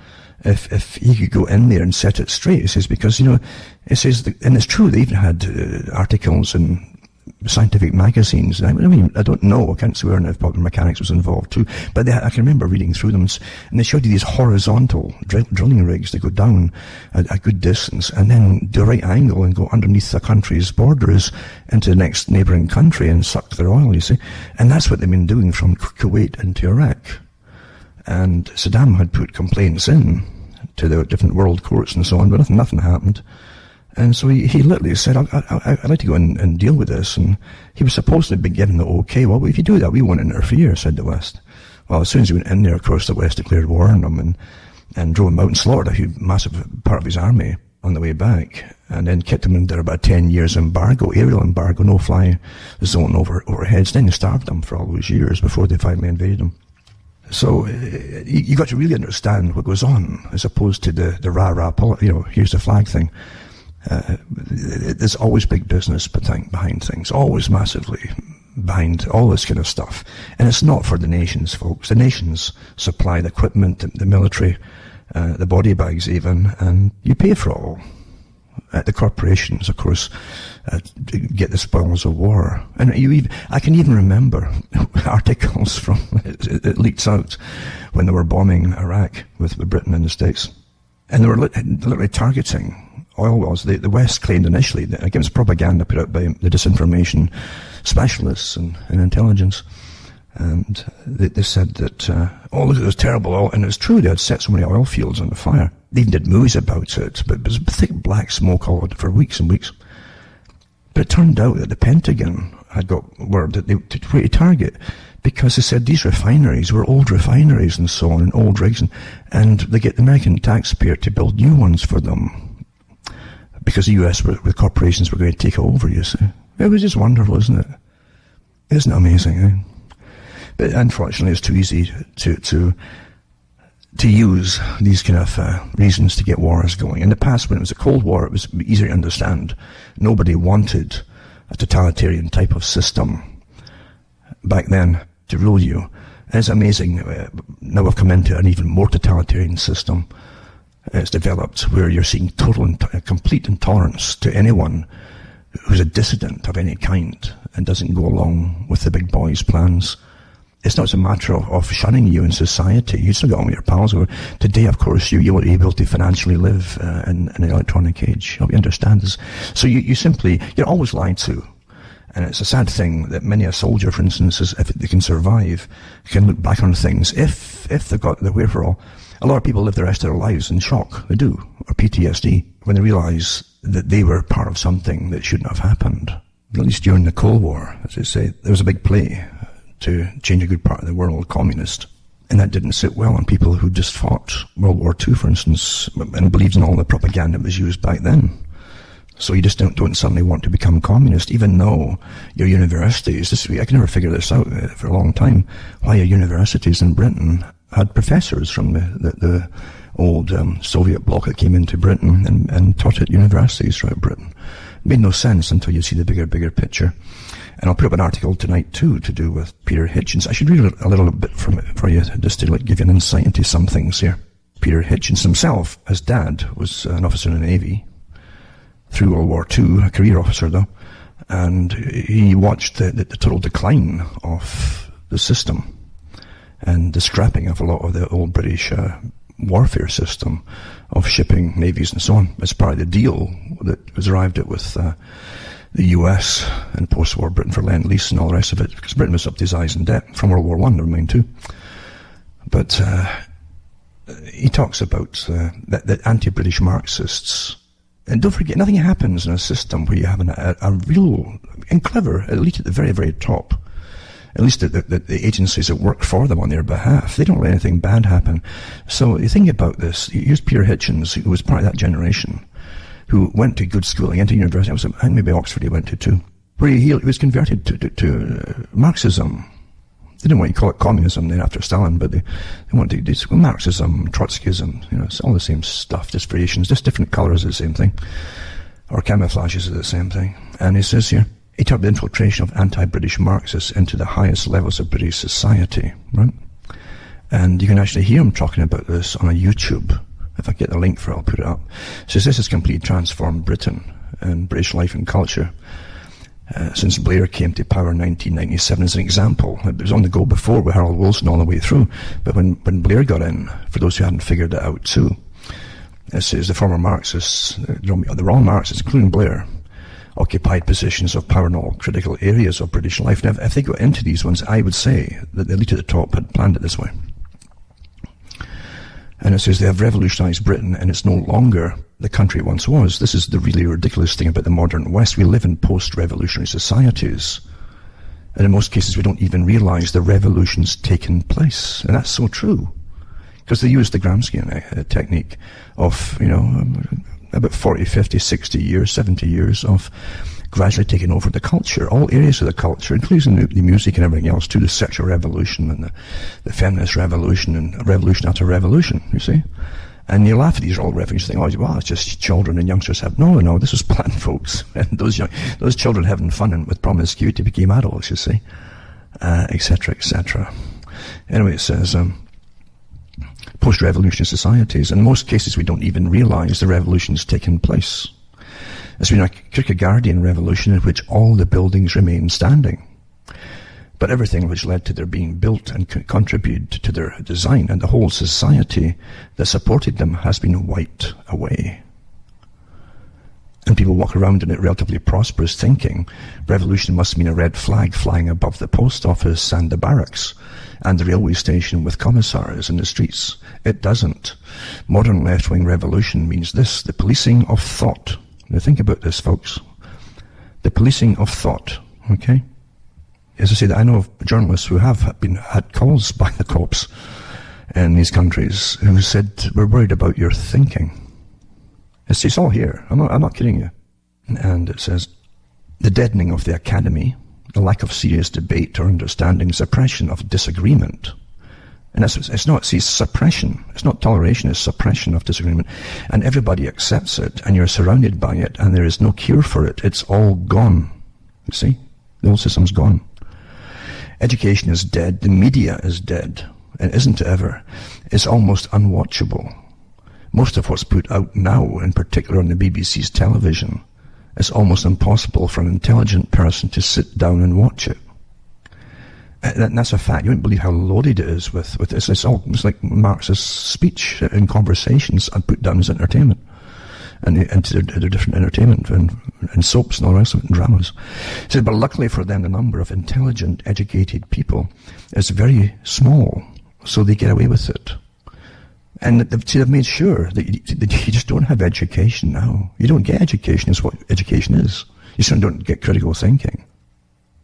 if he could go in there and set it straight. He says, because, it says, and it's true, they even had articles in scientific magazines. I don't know, I can't swear if Popular Mechanics was involved too, but I can remember reading through them, and they showed you these horizontal drilling rigs that go down a good distance and then do a right angle and go underneath a country's borders into the next neighbouring country and suck their oil, you see. And that's what they've been doing from Kuwait into Iraq. And Saddam had put complaints in to the different world courts and so on, but nothing happened. And so he literally said, I'd like to go in and deal with this. And he was supposed to be given the okay. Well, if you do that, we won't interfere, said the West. Well, as soon as he went in there, of course, the West declared war on him and drove him out and slaughtered a huge, massive part of his army on the way back. And then kept him under about 10 years embargo, aerial embargo, no fly zone overheads. Then they starved him for all those years before they finally invaded him. So you got to really understand what goes on, as opposed to the rah-rah, here's the flag thing. There's always big business behind things, always massively behind all this kind of stuff. And it's not for the nations, folks. The nations supply the equipment, the military, the body bags even, and you pay for it all. The corporations, of course, get the spoils of war. And I can even remember articles from, it leaks out, when they were bombing Iraq with Britain and the States. And they were literally targeting oil wells. The West claimed initially that, again, it was propaganda put out by the disinformation specialists and intelligence. And they said that, look at this terrible oil. And it's true, they had set so many oil fields on fire. They even did movies about it, but it was thick black smoke all for weeks and weeks. But it turned out that the Pentagon had got word that they to target, because they said these refineries were old refineries and so on, and old rigs, and they get the American taxpayer to build new ones for them, because the US with corporations were going to take over, you see. It was just wonderful, isn't it? Isn't it amazing, eh? But unfortunately, it's too easy to use these kind of reasons to get wars going. In the past, when it was a Cold War, it was easier to understand. Nobody wanted a totalitarian type of system back then to rule you. And it's amazing. Now we've come into an even more totalitarian system. It's developed where you're seeing total and complete intolerance to anyone who's a dissident of any kind and doesn't go along with the big boys' plans. It's not a matter of shunning you in society. You still got all your pals. Today, of course, you will be able to financially live in an electronic age. You understand this. So you're always lied to. And it's a sad thing that many a soldier, for instance, if they can survive, can look back on things. If they've got the wherewithal, a lot of people live the rest of their lives in shock. They do. Or PTSD. When they realize that they were part of something that shouldn't have happened. At least during the Cold War, as they say, there was a big play to change a good part of the world communist. And that didn't sit well on people who just fought World War II, for instance, and believed in all the propaganda that was used back then. So you just don't suddenly want to become communist, even though your universities, I can never figure this out for a long time, why your universities in Britain had professors from the old Soviet bloc that came into Britain and taught at universities throughout Britain. It made no sense until you see the bigger picture. And I'll put up an article tonight, too, to do with Peter Hitchens. I should read a little bit from it for you, just to give you an insight into some things here. Peter Hitchens himself, his dad, was an officer in the Navy through World War II, a career officer, though. And he watched the total decline of the system and the scrapping of a lot of the old British warfare system of shipping navies and so on as part of the deal that was arrived at with the US and post-war Britain for Lend-Lease and all the rest of it, because Britain was up to his eyes in debt from World War I, never mind too. But he talks about the anti-British Marxists. And don't forget, nothing happens in a system where you have a real and clever, at least at the very, very top, at least the agencies that work for them on their behalf. They don't let anything bad happen. So you think about this. Here's Peter Hitchens, who was part of that generation, who went to good schooling, into university. I think maybe Oxford he went to too, where he was converted to Marxism. They didn't want to call it communism then after Stalin, but they wanted to do Marxism, Trotskyism, it's all the same stuff, just variations, just different colours of the same thing, or camouflages of the same thing. And he says here, he talked about the infiltration of anti-British Marxists into the highest levels of British society, right? And you can actually hear him talking about this on a YouTube. If I get the link for it, I'll put it up. It says this has completely transformed Britain and British life and culture since Blair came to power in 1997 as an example. It was on the go before with Harold Wilson all the way through. But when Blair got in, for those who hadn't figured it out too, it says the former Marxists, the wrong Marxists, including Blair, occupied positions of power in all critical areas of British life. Now, if they got into these ones, I would say that the elite at the top had planned it this way. And it says they have revolutionized Britain and it's no longer the country it once was. This is the really ridiculous thing about the modern West. We live in post-revolutionary societies. And in most cases we don't even realize the revolution's taken place. And that's so true. Because they use the Gramscian technique of, about 40, 50, 60 years, 70 years of gradually taking over the culture, all areas of the culture, including the music and everything else, too, the sexual revolution and the feminist revolution and revolution after revolution, you see. And you laugh at these old revolutions, think, oh, well, it's just children and youngsters have. No, this was planned, folks. And those children having fun and with promiscuity became adults, you see, etc., etc. Anyway, it says, post-revolutionary societies. In most cases, we don't even realize the revolution's taken place. It's been a Kierkegaardian revolution in which all the buildings remain standing. But everything which led to their being built and contributed to their design and the whole society that supported them has been wiped away. And people walk around in it relatively prosperous thinking revolution must mean a red flag flying above the post office and the barracks and the railway station with commissars in the streets. It doesn't. Modern left-wing revolution means this, the policing of thought. Now think about this, folks. The policing of thought, okay? As I said, I know of journalists who have had calls by the cops in these countries who said, we're worried about your thinking. It's all here. I'm not kidding you. And it says, the deadening of the academy, the lack of serious debate or understanding, suppression of disagreement. And it's not suppression. It's not toleration, it's suppression of disagreement. And everybody accepts it, and you're surrounded by it, and there is no cure for it. It's all gone. You see? The whole system's gone. Education is dead. The media is dead. It isn't ever. It's almost unwatchable. Most of what's put out now, in particular on the BBC's television, it's almost impossible for an intelligent person to sit down and watch it. And that's a fact. You wouldn't believe how loaded it is with this. It's like Marxist speech in conversations and put down as entertainment. And into their different entertainment and soaps and all the rest of it, and dramas. It says, but luckily for them, the number of intelligent, educated people is very small, so they get away with it. And they've made sure that you just don't have education now. You don't get education, is what education is. You certainly don't get critical thinking.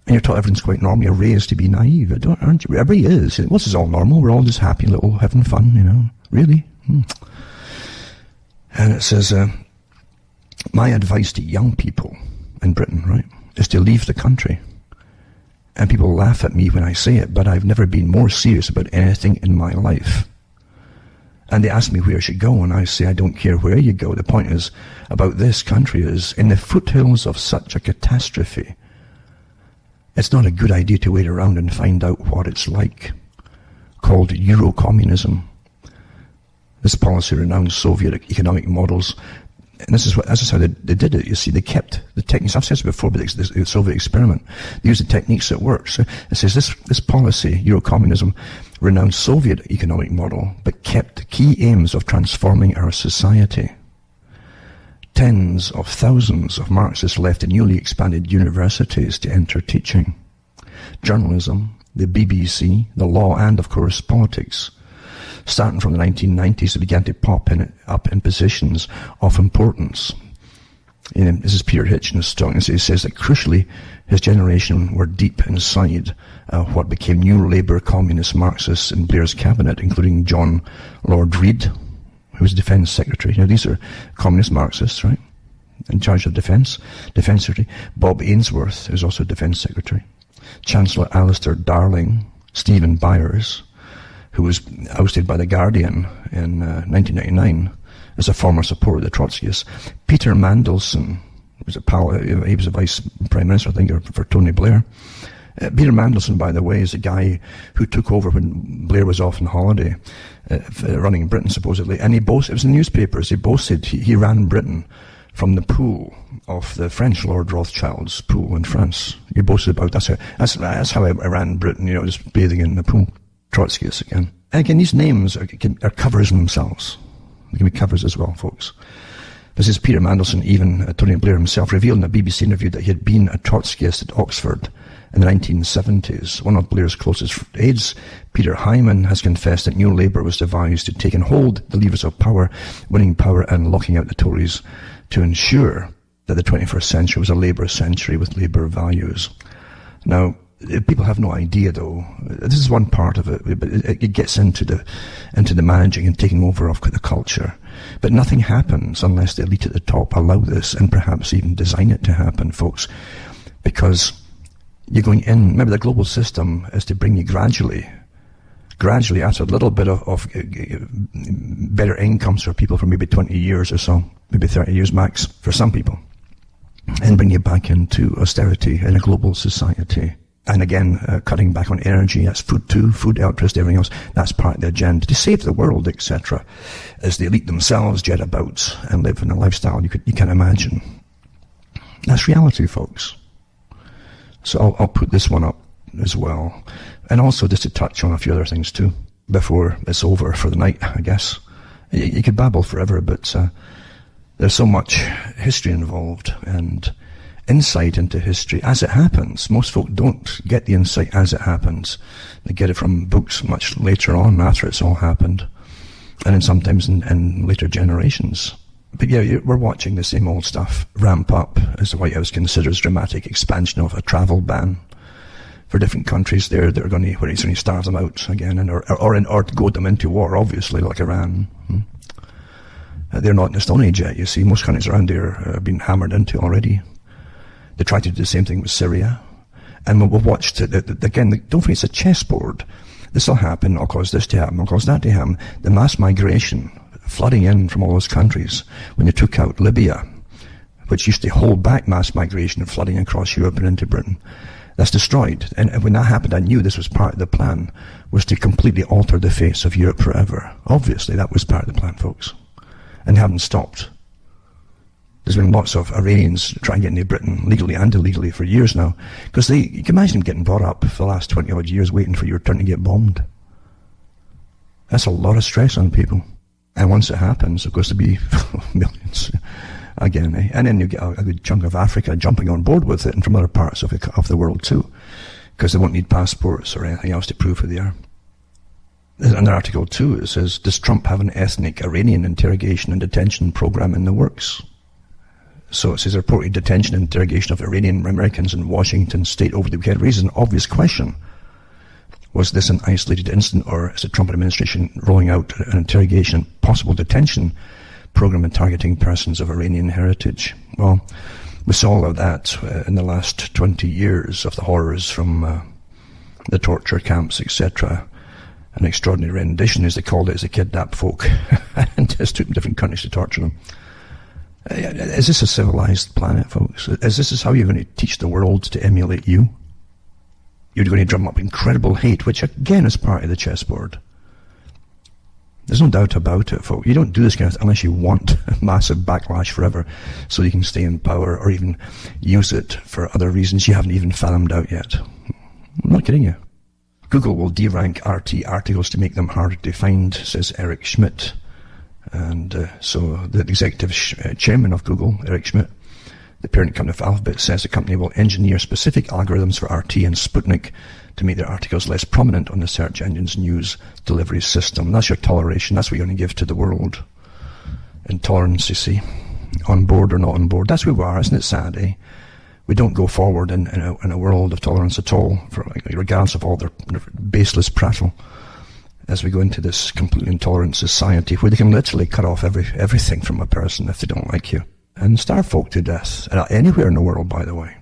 And you're taught everything's quite normal. You're raised to be naive, aren't you? Everybody is. What's is all normal? We're all just happy, little, having fun, Really? And it says, my advice to young people in Britain, right, is to leave the country. And people laugh at me when I say it, but I've never been more serious about anything in my life. And they ask me where I should go, and I say, I don't care where you go. The point is, about this country is, in the foothills of such a catastrophe, it's not a good idea to wait around and find out what it's like. Called Euro-communism. This policy renounced Soviet economic models. And this is how they did it. You see, they kept the techniques. I've said this before, but the Soviet experiment. They used the techniques that worked. So it says this policy, Euro-communism, renounced Soviet economic model, but kept key aims of transforming our society. Tens of thousands of Marxists left the newly expanded universities to enter teaching. Journalism, the BBC, the law, and of course politics. Starting from the 1990s, they began to pop up in positions of importance. This is Peter Hitchens talking. He says that crucially, his generation were deep inside what became new Labour communist Marxists in Blair's cabinet, including John Lord Reid, who was Defence Secretary. Now these are communist Marxists, right? In charge of Defence Secretary. Bob Ainsworth, who's also Defence Secretary. Chancellor Alistair Darling, Stephen Byers, who was ousted by The Guardian in 1999 as a former supporter of the Trotskyists. Peter Mandelson was he was a vice prime minister, I think, for Tony Blair. Peter Mandelson, by the way, is the guy who took over when Blair was off on holiday, running Britain supposedly, and it was in the newspapers, he boasted he ran Britain from the pool of the French Lord Rothschild's pool in France. He boasted about that's how I ran Britain, just bathing in the pool. Trotskyists again. And again, these names are covers in themselves. They can be covers as well, folks. This is Peter Mandelson, even Tony Blair himself, revealed in a BBC interview that he had been a Trotskyist at Oxford In the 1970s, one of Blair's closest aides, Peter Hyman, has confessed that New Labour was devised to take and hold the levers of power, winning power and locking out the Tories, to ensure that the 21st century was a Labour century with Labour values. Now, people have no idea, though. This is one part of it, but it gets into the managing and taking over of the culture. But nothing happens unless the elite at the top allow this, and perhaps even design it to happen, folks. Because you're going in, remember the global system is to bring you gradually after a little bit of better incomes for people for maybe 20 years or so, maybe 30 years max for some people, and bring you back into austerity in a global society. And again, cutting back on energy, that's food too, food, electricity, everything else, that's part of the agenda to save the world, etc. As the elite themselves jet about and live in a lifestyle you can't imagine. That's reality, folks. So I'll put this one up as well. And also just to touch on a few other things too, before it's over for the night, I guess. You could babble forever, but there's so much history involved and insight into history as it happens. Most folk don't get the insight as it happens. They get it from books much later on, after it's all happened, and then sometimes in later generations. But yeah, we're watching the same old stuff ramp up as the White House considers dramatic expansion of a travel ban for different countries. They're going to, when it's going to starve them out again, and or goad them into war, obviously, like Iran. They're not in the Stone Age yet, you see. Most countries around there have been hammered into already. They tried to do the same thing with Syria. And we've watched it, again, don't forget it's a chessboard. This will happen, I'll cause this to happen, I'll cause that to happen. The mass migration flooding in from all those countries when they took out Libya, which used to hold back mass migration and flooding across Europe and into Britain. That's destroyed. And when that happened, I knew this was part of the plan, was to completely alter the face of Europe forever. Obviously, that was part of the plan, folks. And they haven't stopped. There's been lots of Iranians trying to get into Britain, legally and illegally, for years now. Because you can imagine them getting brought up for the last 20 odd years waiting for your turn to get bombed. That's a lot of stress on people. And once it happens, of course, there'll be millions again. And then you get a good chunk of Africa jumping on board with it, and from other parts of the world too, because they won't need passports or anything else to prove who they are. There's another article too. It says, does Trump have an ethnic Iranian interrogation and detention program in the works? So it says, reported detention and interrogation of Iranian Americans in Washington state over the weekend raises an obvious question. Was this an isolated incident, or is the Trump administration rolling out an interrogation and possible detention program in targeting persons of Iranian heritage? Well, we saw all of that in the last 20 years of the horrors from the torture camps, etc. An extraordinary rendition, as they called it, as they kidnapped folk and just took them to different countries to torture them. Is this a civilized planet, folks? Is this how you're going to teach the world to emulate you? You're going to drum up incredible hate, which again is part of the chessboard. There's no doubt about it, folks. You don't do this kind of thing unless you want massive backlash forever so you can stay in power, or even use it for other reasons you haven't even fathomed out yet. I'm not kidding you. Google will derank RT articles to make them harder to find, says Eric Schmidt. And so the executive chairman of Google, Eric Schmidt, the parent company of Alphabet, says the company will engineer specific algorithms for RT and Sputnik to make their articles less prominent on the search engine's news delivery system. That's your toleration. That's what you're going to give to the world. Intolerance, you see. On board or not on board. That's where we are, isn't it sad, eh? We don't go forward in a world of tolerance at all, regardless of all their baseless prattle, as we go into this completely intolerant society where they can literally cut off everything from a person if they don't like you. And starve folk to death, anywhere in the world, by the way.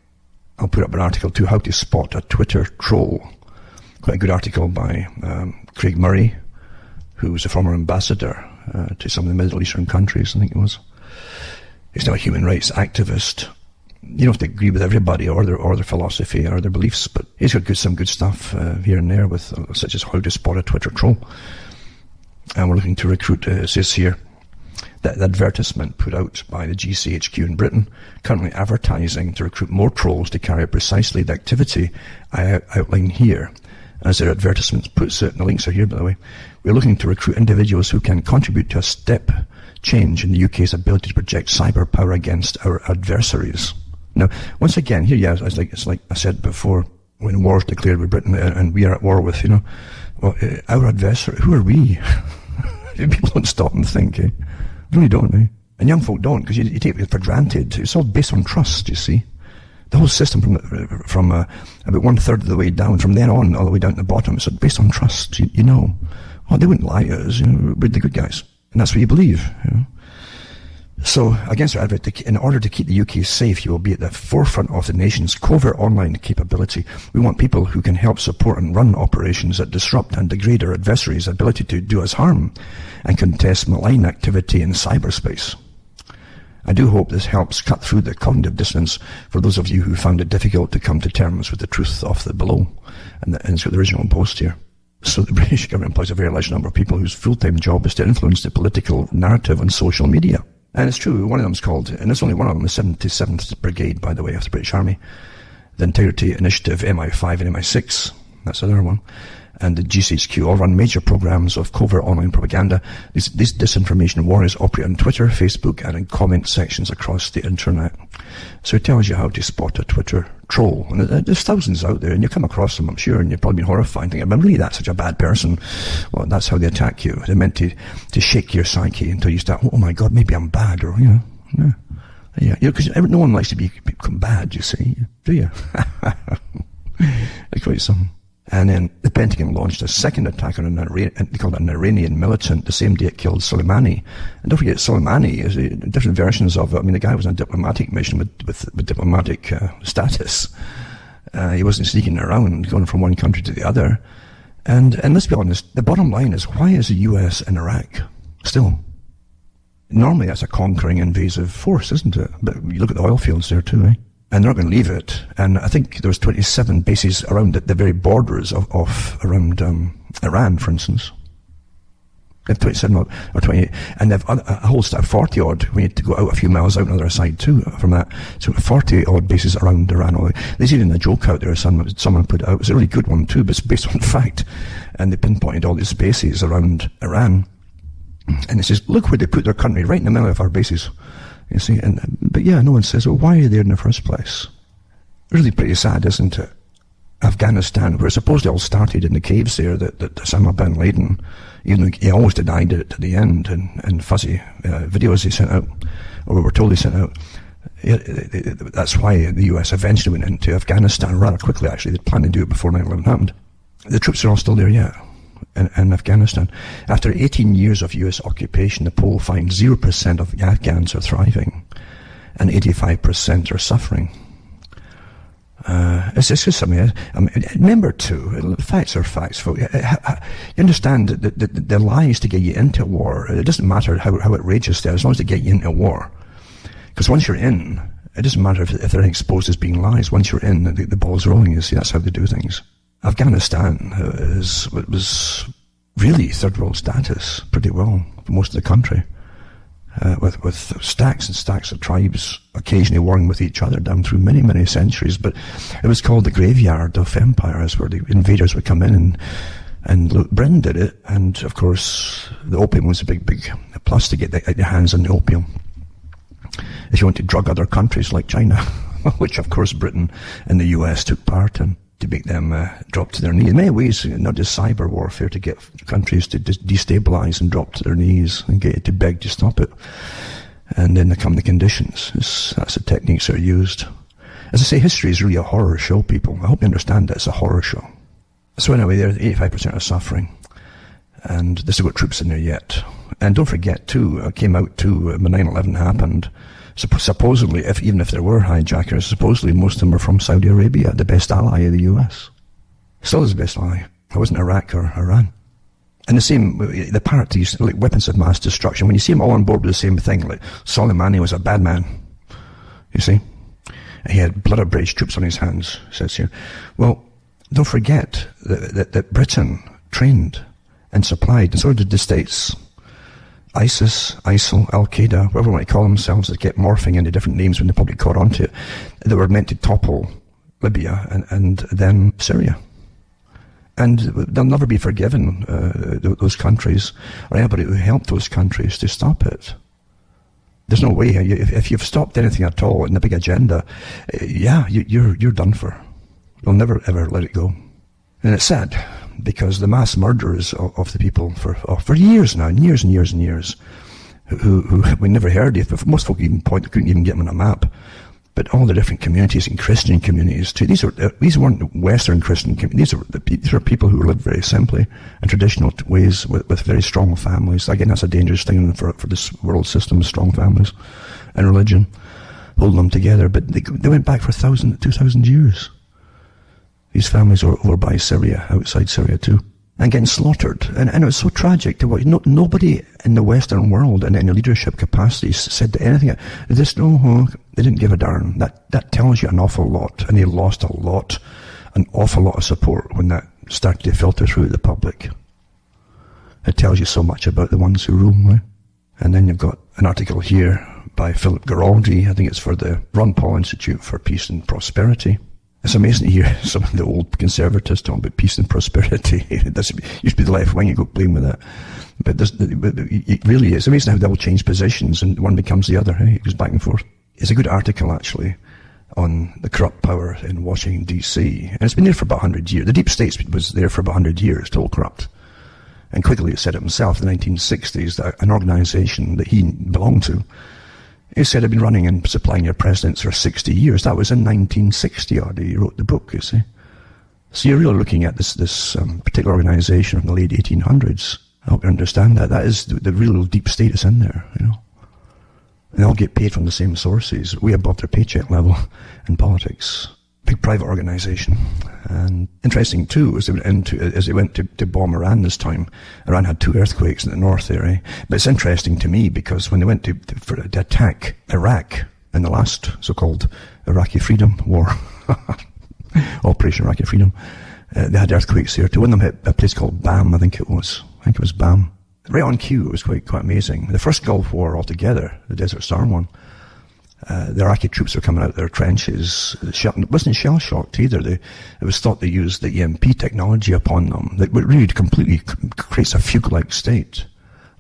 I'll put up an article too, how to spot a Twitter troll. Quite a good article by Craig Murray, who was a former ambassador to some of the Middle Eastern countries, I think it was. He's now a human rights activist. You don't have to agree with everybody or their philosophy or their beliefs, but he's got some good stuff here and there, with such as how to spot a Twitter troll. And we're looking to recruit, it says here, that advertisement put out by the GCHQ in Britain, currently advertising to recruit more trolls to carry out precisely the activity I outline here. As their advertisement puts it, and the links are here, by the way, we're looking to recruit individuals who can contribute to a step change in the UK's ability to project cyber power against our adversaries. Now, once again, here, yeah, it's like I said before, when war's declared with Britain and we are at war with, well, our adversary, who are we? People don't stop and think, Really don't, And young folk don't, because you take it for granted. It's all based on trust, you see. The whole system from about 1/3 of the way down, from then on, all the way down to the bottom, it's based on trust, you know. Oh, they wouldn't lie to us, we're the good guys. And that's what you believe, So, against our advert, in order to keep the UK safe, you will be at the forefront of the nation's covert online capability. We want people who can help support and run operations that disrupt and degrade our adversaries' ability to do us harm and contest malign activity in cyberspace. I do hope this helps cut through the cognitive dissonance for those of you who found it difficult to come to terms with the truth of the below. And it's got the original post here. So the British government employs a very large number of people whose full-time job is to influence the political narrative on social media. And it's true, one of them's called, and there's only one of them, the 77th Brigade, by the way, of the British Army, the Integrity Initiative MI5 and MI6, that's another one, and the GCHQ all run major programs of covert online propaganda. These disinformation warriors operate on Twitter, Facebook, and in comment sections across the internet. So it tells you how to spot a Twitter troll. And there's thousands out there, and you come across them, I'm sure, and you've probably been horrified, thinking, "I'm really that such a bad person?" Well, that's how they attack you. They're meant to shake your psyche until you start, "Oh my God, maybe I'm bad," or, because no one likes to become bad, you see, do you? It's quite something. And then the Pentagon launched a second attack on they called it an Iranian militant the same day it killed Soleimani. And don't forget, Soleimani is different versions of it. I mean, the guy was on a diplomatic mission with diplomatic status. He wasn't sneaking around, going from one country to the other. And let's be honest, the bottom line is, why is the US in Iraq still? Normally that's a conquering invasive force, isn't it? But you look at the oil fields there too, And they're not going to leave it. And I think there was 27 bases around the very borders around Iran, for instance. They have 27 or 28. And they've a whole stack, 40 odd. We need to go out a few miles out on the other side too from that. So 40 odd bases around Iran. There's even a joke out there, someone put it out. It's a really good one too, but it's based on fact. And they pinpointed all these bases around Iran. And it says, look where they put their country, right in the middle of our bases. You see, but yeah, no one says, well, why are you there in the first place? Really pretty sad, isn't it? Afghanistan, where it supposedly all started in the caves there, that Osama bin Laden, even though he always denied it to the end, and fuzzy videos he sent out, or we were told he sent out. That's why the US eventually went into Afghanistan rather quickly, actually. They planned to do it before 9/11 happened. The troops are all still there yet. In Afghanistan. After 18 years of US occupation, the poll finds 0% of Afghans are thriving and 85% are suffering. It's just something. Remember too, facts are facts, folks. You understand that the lies to get you into war, it doesn't matter how outrageous they are, as long as they get you into war. Because once you're in, it doesn't matter if they're exposed as being lies. Once you're in, the ball's rolling, you see. That's how they do things. Afghanistan was really third world status pretty well for most of the country, with stacks and stacks of tribes occasionally warring with each other down through many, many centuries. But it was called the graveyard of empires, where the invaders would come in and Britain did it. And of course, the opium was a big plus to get their hands on the opium. If you want to drug other countries like China, which of course Britain and the US took part in, to make them drop to their knees. In many ways, not just cyber warfare, to get countries to destabilize and drop to their knees and get it to beg to stop it. And then come the conditions. That's the techniques that are used. As I say, history is really a horror show, people. I hope you understand that it's a horror show. So anyway, there 85% are suffering. And there's still got troops in there yet. And don't forget too, it came out too, when 9/11 happened, supposedly, even if there were hijackers, supposedly most of them were from Saudi Arabia, the best ally of the US. Still is the best ally. It wasn't Iraq or Iran. And the parties, like weapons of mass destruction, when you see them all on board with the same thing, like Soleimani was a bad man, you see? He had blood of British troops on his hands, says here. Well, don't forget that Britain trained and supplied, and so did the States, ISIS, ISIL, Al-Qaeda, whatever they want to call themselves, that kept morphing into different names when the public caught on to it, that were meant to topple Libya and then Syria. And they'll never be forgiven, those countries, or anybody who helped those countries to stop it. There's no way, if you've stopped anything at all in the big agenda, you're done for. They'll never ever let it go. And it's sad, because the mass murderers of the people for years now, years and years and years, who we never heard of. Most folk couldn't even get them on a map. But all the different communities and Christian communities too. These weren't Western Christian communities. These are people who lived very simply in traditional ways with very strong families. Again, that's a dangerous thing for this world system, strong families and religion, holding them together. But they went back for 2,000 years. These families were over by Syria, outside Syria too, and getting slaughtered. And it was so tragic to watch. Nobody in the Western world in any leadership capacity said anything. They didn't give a darn. That tells you an awful lot. And they lost an awful lot of support when that started to filter through the public. It tells you so much about the ones who rule, right? And then you've got an article here by Philip Garaldi. I think it's for the Ron Paul Institute for Peace and Prosperity. It's amazing to hear some of the old conservatives talking about peace and prosperity. This used to be the left wing, you go playing with that. But it really is. It's amazing how they'll change positions and one becomes the other. It goes back and forth. It's a good article, actually, on the corrupt power in Washington, D.C. And it's been there for about 100 years. The deep state was there for about 100 years, total corrupt. And Quigley said it himself in the 1960s that an organization that he belonged to, he said, I've been running and supplying your presidents for 60 years. That was in 1960 odd. He wrote the book, you see. So you're really looking at this particular organization from the late 1800s. I hope you understand that. That is the real deep state is in there, you know. And they all get paid from the same sources, way above their paycheck level in politics. Big private organization. And interesting too, as they went to bomb Iran this time, Iran had 2 earthquakes in the north there, eh? But it's interesting to me because when they went to attack Iraq in the last so-called Iraqi Freedom War, Operation Iraqi Freedom, they had earthquakes there too. One of them hit a place called Bam, I think it was Bam. Right on cue, it was quite amazing. The first Gulf War altogether, the Desert Storm one, the Iraqi troops were coming out of their trenches. It wasn't shell-shocked either. It was thought they used the EMP technology upon them that really completely creates a fugue-like state,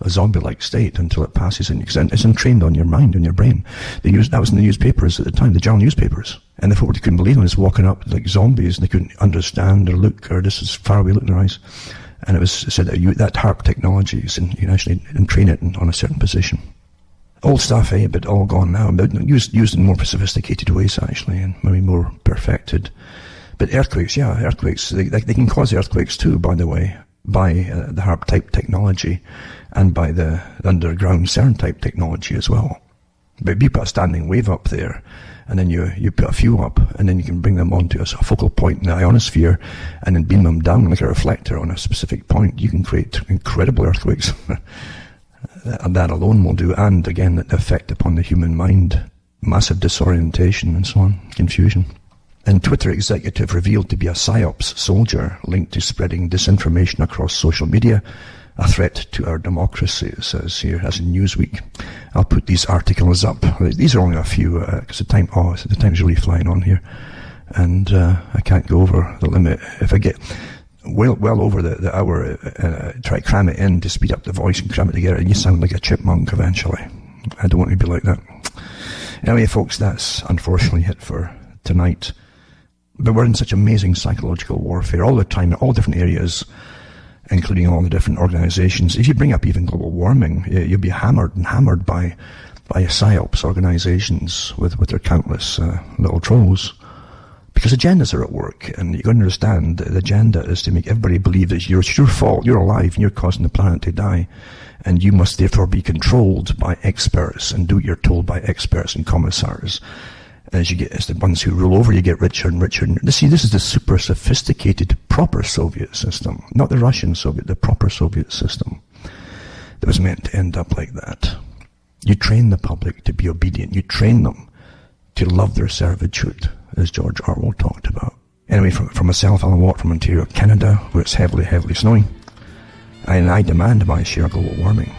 a zombie-like state until it passes in. It's entrained on your mind, on your brain. That was in the newspapers at the time, the journal newspapers. And the folk couldn't believe them, just walking up like zombies, and they couldn't understand or look, or just as far away look in their eyes. And it was said that HARP technology, and you can actually entrain it on a certain position. Old stuff, but all gone now. But used in more sophisticated ways, actually, and maybe more perfected. But earthquakes, they can cause earthquakes too, by the way, by the HARP-type technology and by the underground CERN-type technology as well. But you put a standing wave up there, and then you put a few up, and then you can bring them onto a focal point in the ionosphere, and then beam them down like a reflector on a specific point. You can create incredible earthquakes. And that alone will do, and again, the effect upon the human mind, massive disorientation and so on, confusion. And Twitter executive revealed to be a PSYOPs soldier linked to spreading disinformation across social media, a threat to our democracy, it says here, as in Newsweek. I'll put these articles up. These are only a few, because the time's really flying on here, and I can't go over the limit. If I get well over the hour, try to cram it in to speed up the voice and cram it together, and you sound like a chipmunk eventually. I don't want to be like that. Anyway, folks, that's unfortunately it for tonight. But we're in such amazing psychological warfare all the time in all different areas, including all the different organizations. If you bring up even global warming, you'll be hammered by PSYOPs organizations with their countless little trolls. Because agendas are at work, and you've got to understand the agenda is to make everybody believe that it's your fault, you're alive, and you're causing the planet to die, and you must therefore be controlled by experts and do what you're told by experts and commissars. As the ones who rule over you get richer and richer. See, this is the super sophisticated, proper Soviet system, not the Russian Soviet, the proper Soviet system that was meant to end up like that. You train the public to be obedient. You train them to love their servitude, as George Orwell talked about. Anyway, from myself, Alan Watt from Ontario, Canada, where it's heavily snowing, and I demand my share of global warming,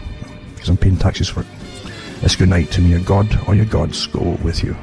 because I'm paying taxes for it. It's good night to me, your God or your gods go with you.